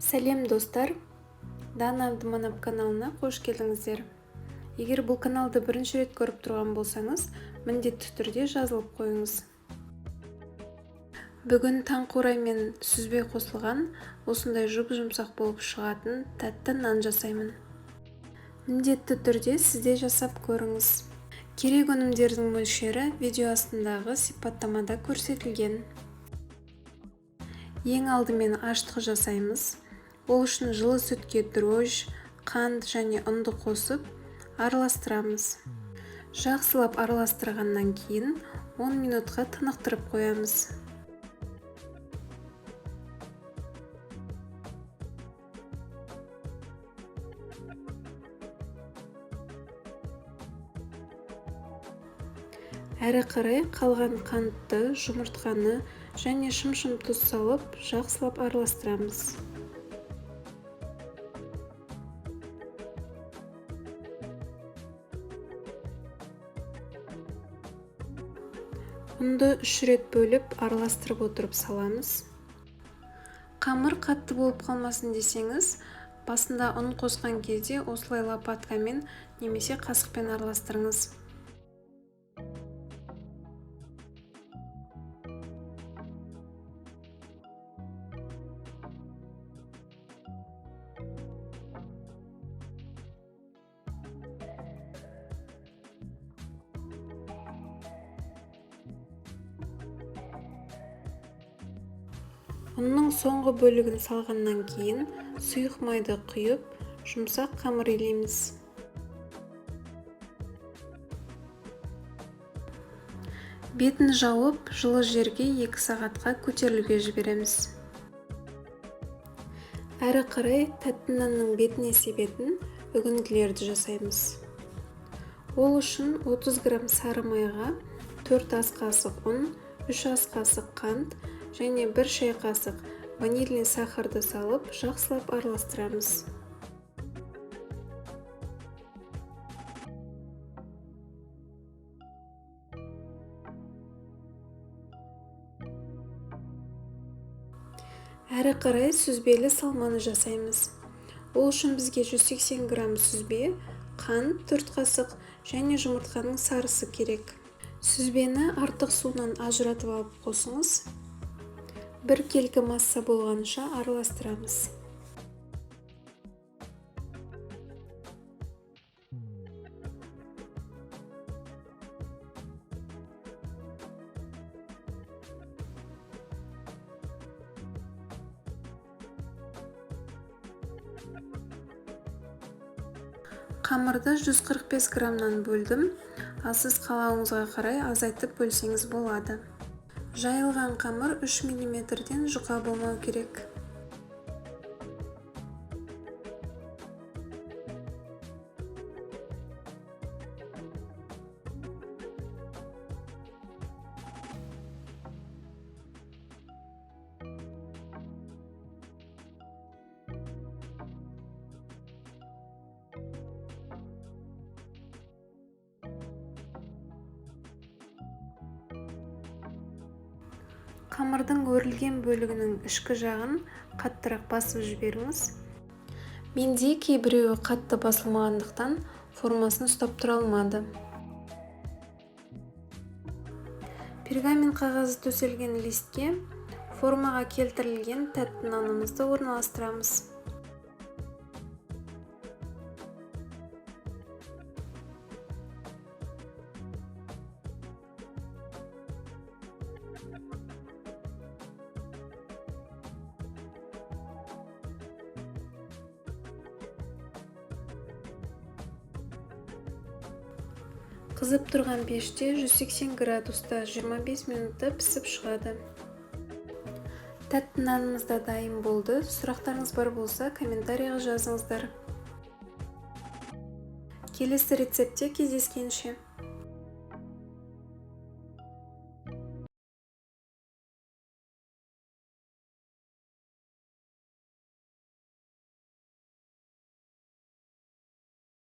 Сәлем достар, Дана Абдыманап каналына қош келдіңіздер. Егер бұл каналды бірінші рет көріп тұрған болсаңыз, міндетті түрде жазылып қойыңыз. Бүгін таңқурай мен сүзбе қосылған, осындай жұп-жұмсақ болып шығатын тәтті нан жасаймын. Міндетті түрде сізде жасап көріңіз. Керек өнімдердің мөлшері видео астындағы сипаттамада көрсетілген. Ең алдымен аштық жасаймыз. Ол үшін жылы сүтке дрожж, қант және ұнды қосып, араластырамыз. Жақсылап араластырғаннан кейін 10 минутқа тынықтырып қоямыз. Әрі қарай қалған қантты, жұмыртқаны және шым-шым тұз салып, жақсылап араластырамыз. Ұнды 3 рет бөліп, араластырып отырып саламыз. Қамыр қатты болып қалмасын десеңіз, басында ұн қосқан кезде осылай лопаткамен немесе қасықпен араластырыңыз. Ұнның соңғы бөлігін салғаннан кейін сұйық майды құйып, жұмсақ қамыр илейміз. Бетін жауып, жылы жерге 2 сағатқа көтерілуге жібереміз. Әрі қарай тәтті нанның бетіне себетін үгінділерді жасаймыз. Ол үшін 30 грамм сары майға 4 ас қасық ұн, 3 ас қасық қант және 1 шай қасық ванильный сахарды салып, жақсылап араластырамыз. Әрі қарай сүзбелі салманы жасаймыз. Ол үшін бізге 180 грамм сүзбе, қант 4 қасық және жұмыртқаның сарысы керек. Сүзбені артық суынан ажыратып алып қосыңыз. 1 келкі масса болғанша араластырамыз. Қамырды 145 граммнан бөлдім, ал сіз қалауыңызға қарай азайтып бөлсеңіз болады. Жайылған қамыр 3 мм-ден жұқа болмау керек. Қамырдың өрілген бөлігінің ішкі жағын қаттырақ басып жіберіңіз. Менде кейбіреуі қатты басылмағандықтан формасын ұстап тұра алмады. Пергамент қағазы төселген листке формаға келтірілген тәтті нанымызды орналастырамыз. Қызып тұрған пеште 180 градуста 25 минутта пісіп шығады. Тәтті нанымыз да дайын болды. Сұрақтарыңыз бар болса, комментарийға жазыңыздар. Келесі рецептте кездескенше.